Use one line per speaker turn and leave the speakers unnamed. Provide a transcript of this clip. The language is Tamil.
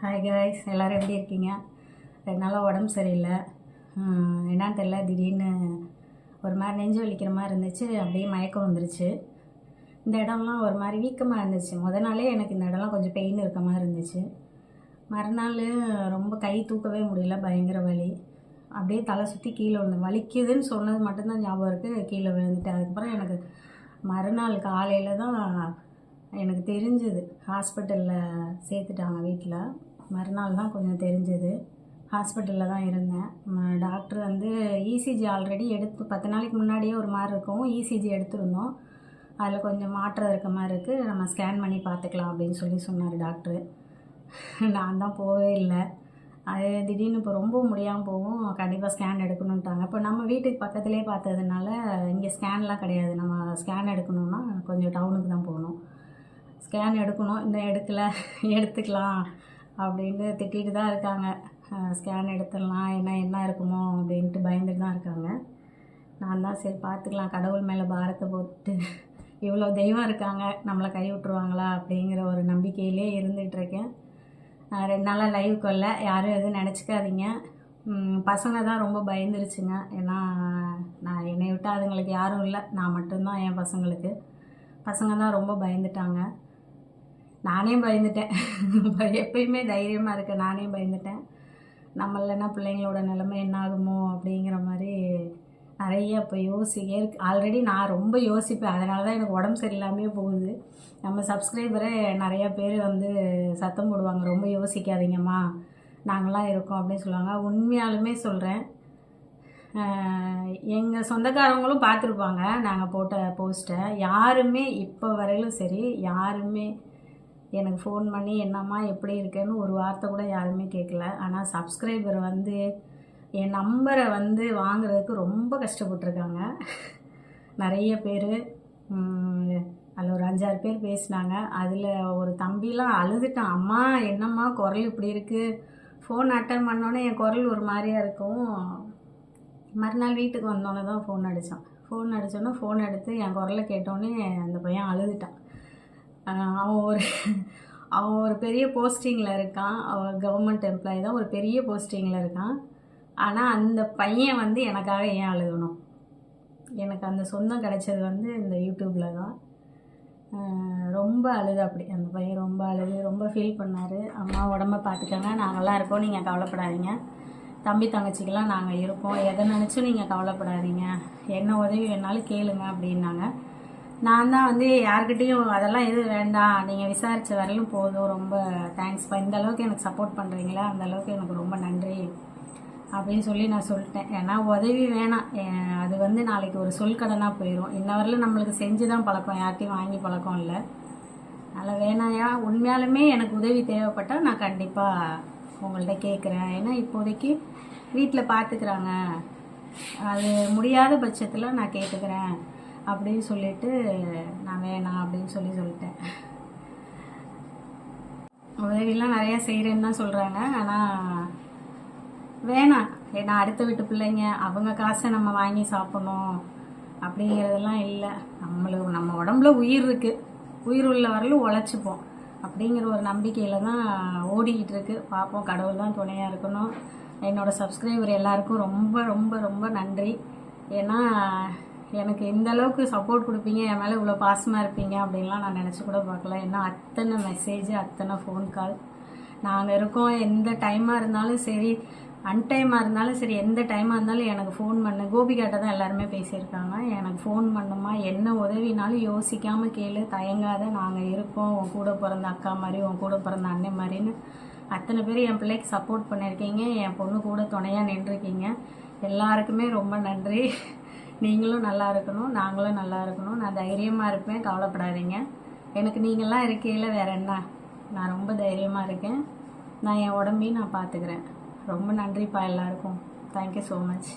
ஹாய் காய்ஸ், எல்லோரும் எப்படி இருக்கீங்க? 2 நாளாக உடம்பு சரியில்லை. என்னன்னு தெரியல, திடீர்னு ஒரு மாதிரி நெஞ்சு வலிக்கிற மாதிரி இருந்துச்சு. அப்படியே மயக்கம் வந்துருச்சு. இந்த இடம்லாம் ஒரு மாதிரி வீக்கமாக இருந்துச்சு. நாளே எனக்கு இந்த இடம்லாம் கொஞ்சம் பெயின் இருக்க மாதிரி இருந்துச்சு. மறுநாள் ரொம்ப கை தூக்கவே முடியல, பயங்கர வலி. அப்படியே தலை சுற்றி கீழே விழுந்து வலிக்குதுன்னு சொன்னது மட்டும்தான் ஞாபகம் இருக்குது. கீழே விழுந்துட்டு அதுக்கப்புறம் எனக்கு மறுநாள் காலையில் தான் எனக்கு தெரிஞ்சுது. ஹாஸ்பிட்டலில் சேர்த்துட்டாங்க வீட்டில். மறுநாள் தான் கொஞ்சம் தெரிஞ்சது. ஹாஸ்பிட்டலில் தான் இருந்தேன். டாக்டர் வந்து இசிஜி ஆல்ரெடி எடுத்து 10 நாளைக்கு முன்னாடியே ஒரு மாதிரி இருக்கும். இசிஜி எடுத்துருந்தோம். அதில் கொஞ்சம் மாற்றம் இருக்க மாதிரி இருக்குது, நம்ம ஸ்கேன் பண்ணி பார்த்துக்கலாம் அப்படின்னு சொன்னார் டாக்டரு. நான் தான் போகவே இல்லை. அது திடீர்னு இப்போ ரொம்ப முடியாமல் போகும், கண்டிப்பாக ஸ்கேன் எடுக்கணுன்ட்டாங்க. இப்போ நம்ம வீட்டுக்கு பக்கத்துலேயே பார்த்ததுனால இங்கே ஸ்கேன்லாம் கிடையாது. நம்ம ஸ்கேன் எடுக்கணுன்னா கொஞ்சம் டவுனுக்கு தான் போகணும். ஸ்கேன் எடுக்கணும், இன்னும் எடுத்துக்கலாம் அப்படின்ட்டு திட்டிகிட்டு தான் இருக்காங்க. ஸ்கேன் எடுத்துடலாம், என்ன இருக்குமோ அப்படின்ட்டு பயந்துட்டு தான் இருக்காங்க. நான் தான் சரி பார்த்துக்கலாம், கடவுள் மேலே பாரத்தை போட்டு இவ்வளோ தெய்வம் இருக்காங்க, நம்மளை கை விட்டுருவாங்களா அப்படிங்கிற ஒரு நம்பிக்கையிலே இருந்துகிட்ருக்கேன். 2 நாளாக லைவ் கொள்ள யாரும் எதுவும் நினச்சிக்காதீங்க. பசங்க தான் ரொம்ப பயந்துருச்சுங்க. ஏன்னா நான் என்னை விட்டால் அதுங்களுக்கு யாரும் இல்லை, நான் மட்டும்தான் என் பசங்களுக்கு. பசங்க தான் ரொம்ப பயந்துட்டாங்க. நானே பயந்துட்டேன். எப்பயுமே தைரியமாக இருக்க நானே பயந்துட்டேன். நம்ம இல்லைன்னா பிள்ளைங்களோட நிலைமை என்ன ஆகுமோ அப்படிங்கிற மாதிரி நிறைய இப்போ ஆல்ரெடி நான் ரொம்ப யோசிப்பேன். அதனால தான் எனக்கு உடம்பு சரியில்லாமே போகுது. நம்ம சப்ஸ்கிரைபரே நிறையா பேர் வந்து சத்தம் போடுவாங்க, ரொம்ப யோசிக்காதீங்கம்மா, நாங்களாம் இருக்கோம் அப்படின்னு சொல்லுவாங்க. உண்மையாலுமே சொல்கிறேன், எங்கள் சொந்தக்காரங்களும் பார்த்துருப்பாங்க நாங்கள் போட்ட போஸ்ட்டை. யாருமே இப்போ வரையிலும் சரி, யாருமே எனக்கு ஃபோன் பண்ணி என்னம்மா எப்படி இருக்கேன்னு ஒரு வார்த்தை கூட யாருமே கேட்கல. ஆனால் சப்ஸ்கிரைபர் வந்து என் நம்பரை வந்து வாங்குறதுக்கு ரொம்ப கஷ்டப்பட்டுருக்காங்க நிறைய பேர். அதில் ஒரு 5-6 பேர் பேசினாங்க. அதில் ஒரு தம்பிலாம் அழுதுட்டான், அம்மா என்னம்மா குரல் இப்படி இருக்குது, ஃபோன் அட்டன் பண்ணோன்னே என் குரல் ஒரு மாதிரியாக இருக்கும். மறுநாள் வீட்டுக்கு வந்தோன்னே தான் ஃபோன் அடித்தோன்னே ஃபோன் எடுத்து என் குரலை கேட்டோன்னே அந்த பையன் அழுதுட்டான். அவன் ஒரு பெரிய போஸ்டிங்கில் இருக்கான். அவன் கவர்மெண்ட் எம்ப்ளாயி தான், ஒரு பெரிய போஸ்டிங்கில் இருக்கான். ஆனால் அந்த பையன் வந்து எனக்காக ஏன் அழுகணும்? எனக்கு அந்த சொந்தம் கிடைச்சது வந்து இந்த யூடியூப்பில் தான். ரொம்ப அழுது அப்படி அந்த பையன் ரொம்ப அழுது ரொம்ப ஃபீல் பண்ணார். அம்மா உடம்ப பார்த்துக்கோங்க, நாங்கள்லாம் இருக்கோம், நீங்கள் கவலைப்படாதீங்க, தம்பி தங்கச்சிக்கெல்லாம் நாங்கள் இருக்கோம், எதை நினச்சும் நீங்கள் கவலைப்படாதீங்க, என்ன உதவி வேணாலும் கேளுங்க அப்படின்னாங்க. நான் தான் வந்து யார்கிட்டையும் அதெல்லாம் எதுவும் வேண்டாம், நீங்கள் விசாரித்த வரையிலும் போதும், ரொம்ப தேங்க்ஸ்ப்பா, இந்த அளவுக்கு எனக்கு சப்போர்ட் பண்ணுறீங்களா, அந்த அளவுக்கு எனக்கு ரொம்ப நன்றி அப்படின்னு நான் சொல்லிட்டேன். ஏன்னா உதவி வேணாம், அது வந்து நாளைக்கு ஒரு சொல்கடனாக போயிடும். இன்ன வரையிலும் நம்மளுக்கு செஞ்சு தான் பழக்கம், யார்ட்டையும் வாங்கி பழக்கம் இல்லை. அதனால் வேணாயா, உண்மையாலுமே எனக்கு உதவி தேவைப்பட்டால் நான் கண்டிப்பாக உங்கள்கிட்ட கேட்குறேன். ஏன்னா இப்போதைக்கு வீட்டில் பார்த்துக்கிறாங்க, அது முடியாத பட்சத்தில் நான் கேட்டுக்கிறேன் அப்படின்னு சொல்லிட்டு நான் வேணாம் அப்படின்னு சொல்லிட்டேன். உதவிலாம் நிறையா செய்கிறேன்னு தான் சொல்கிறாங்க. ஆனால் வேணாம், ஏன்னா அடுத்த வீட்டு பிள்ளைங்க, அவங்க காசை நம்ம வாங்கி சாப்பிடணும் அப்படிங்கிறதெல்லாம் இல்லை. நம்ம உடம்புல உயிர் இருக்குது, உயிர் உள்ள வரலும் உழைச்சிப்போம் அப்படிங்கிற ஒரு நம்பிக்கையில் தான் ஓடிக்கிட்டு இருக்கு. பார்ப்போம், கடவுள் தான் துணையாக இருக்கணும். என்னோடய சப்ஸ்கிரைபர் எல்லாருக்கும் ரொம்ப ரொம்ப ரொம்ப நன்றி. ஏன்னா எனக்கு இந்த அளவுக்கு சப்போர்ட் கொடுப்பீங்க, என் மேலே இவ்வளோ பாசமாக இருப்பீங்க அப்படின்லாம் நான் நினச்சி கூட பார்க்கல. ஏன்னா அத்தனை மெசேஜ், அத்தனை ஃபோன் கால். நாங்கள் இருக்கோம், எந்த டைமாக இருந்தாலும் சரி, அன்டைமாக இருந்தாலும் சரி, எந்த டைமாக இருந்தாலும் எனக்கு ஃபோன் பண்ணு. கோபிகாட்ட தான் எல்லாருமே பேசியிருக்காங்க, எனக்கு ஃபோன் பண்ணுமா, என்ன உதவினாலும் யோசிக்காமல் கேளு, தயங்காத, நாங்கள் இருக்கோம், உன் கூட பிறந்த அக்கா மாதிரி, உன் கூட பிறந்த அண்ணன் மாதிரின்னு அத்தனை பேர் என் பிள்ளைக்கு சப்போர்ட் பண்ணியிருக்கீங்க. என் பொண்ணு கூட துணையாக நின்றுருக்கீங்க. எல்லாருக்குமே ரொம்ப நன்றி. நீங்களும் நல்லா இருக்கணும், நாங்களும் நல்லா இருக்கணும். நான் தைரியமாக இருப்பேன், கவலைப்படாதீங்க. எனக்கு நீங்கள்லாம் இருக்கையில் வேறு என்ன, நான் ரொம்ப தைரியமாக இருக்கேன். நான் என் உடம்பையும் நான் பார்த்துக்கிறேன். ரொம்ப நன்றிப்பா எல்லாருக்கும். Thank you so much.